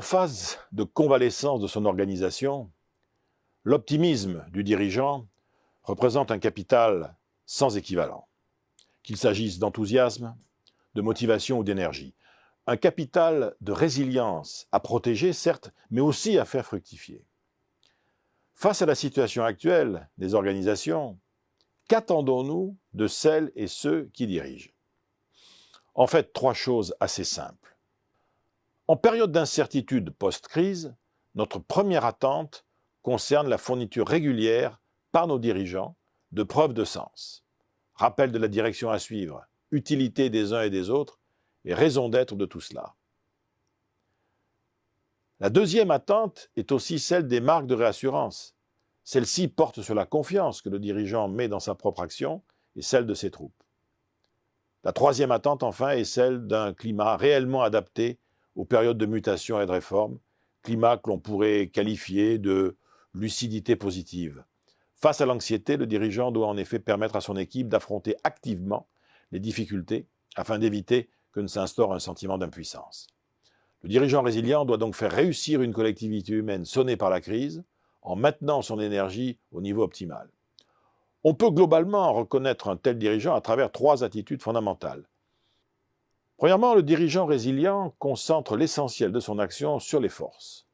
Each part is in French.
phase de convalescence de son organisation, l'optimisme du dirigeant représente un capital sans équivalent, qu'il s'agisse d'enthousiasme, de motivation ou d'énergie. Un capital de résilience à protéger, certes, mais aussi à faire fructifier. Face à la situation actuelle des organisations, qu'attendons-nous de celles et ceux qui dirigent? En fait, trois choses assez simples. En période d'incertitude post-crise, notre première attente concerne la fourniture régulière par nos dirigeants de preuves de sens, rappel de la direction à suivre, utilité des uns et des autres et raison d'être de tout cela. La deuxième attente est aussi celle des marques de réassurance. Celle-ci porte sur la confiance que le dirigeant met dans sa propre action et celle de ses troupes. La troisième attente, enfin, est celle d'un climat réellement adapté aux périodes de mutation et de réforme, climat que l'on pourrait qualifier de lucidité positive. Face à l'anxiété, le dirigeant doit en effet permettre à son équipe d'affronter activement les difficultés afin d'éviter que ne s'instaure un sentiment d'impuissance. Le dirigeant résilient doit donc faire réussir une collectivité humaine sonnée par la crise en maintenant son énergie au niveau optimal. On peut globalement reconnaître un tel dirigeant à travers trois attitudes fondamentales. Premièrement, le dirigeant résilient concentre l'essentiel de son action sur les forces,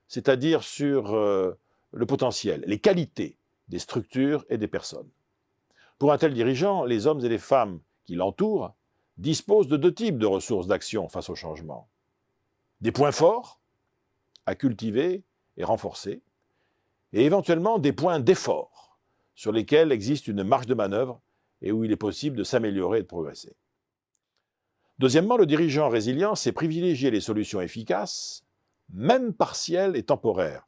c'est-à-dire sur le potentiel, les qualités des structures et des personnes. Pour un tel dirigeant, les hommes et les femmes qui l'entourent disposent de deux types de ressources d'action face au changement. Des points forts à cultiver et renforcer, et éventuellement des points d'effort sur lesquels existe une marge de manœuvre et où il est possible de s'améliorer et de progresser. Deuxièmement, le dirigeant résilient sait privilégier les solutions efficaces, même partielles et temporaires.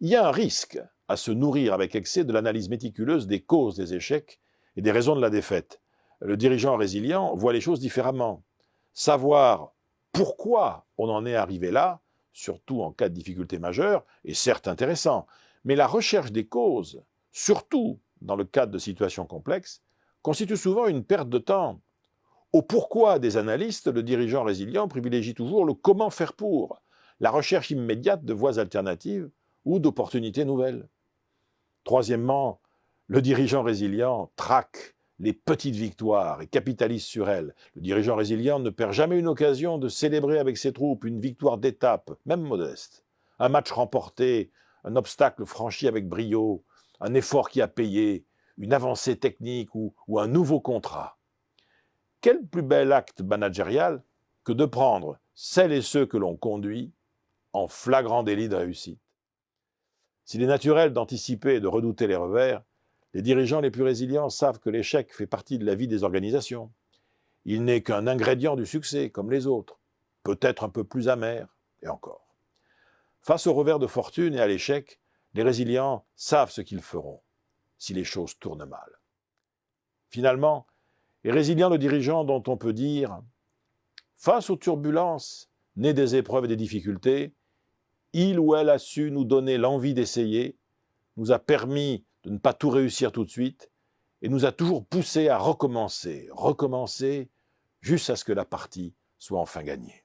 Il y a un risque à se nourrir avec excès de l'analyse méticuleuse des causes des échecs et des raisons de la défaite. Le dirigeant résilient voit les choses différemment. Savoir pourquoi on en est arrivé là, surtout en cas de difficulté majeure, est certes intéressant, mais la recherche des causes, surtout dans le cadre de situations complexes, constitue souvent une perte de temps. Au pourquoi des analystes, le dirigeant résilient privilégie toujours le comment faire pour, la recherche immédiate de voies alternatives ou d'opportunités nouvelles. Troisièmement, le dirigeant résilient traque les petites victoires et capitalise sur elles. Le dirigeant résilient ne perd jamais une occasion de célébrer avec ses troupes une victoire d'étape, même modeste. Un match remporté, un obstacle franchi avec brio, un effort qui a payé, une avancée technique ou un nouveau contrat. Quel plus bel acte managérial que de prendre celles et ceux que l'on conduit en flagrant délit de réussite. S'il est naturel d'anticiper et de redouter les revers, les dirigeants les plus résilients savent que l'échec fait partie de la vie des organisations. Il n'est qu'un ingrédient du succès, comme les autres, peut-être un peu plus amer, et encore. Face au revers de fortune et à l'échec, les résilients savent ce qu'ils feront si les choses tournent mal. Finalement, est résilient le dirigeant dont on peut dire « Face aux turbulences, nées des épreuves et des difficultés, il ou elle a su nous donner l'envie d'essayer, nous a permis de ne pas tout réussir tout de suite et nous a toujours poussé à recommencer, jusqu'à ce que la partie soit enfin gagnée. »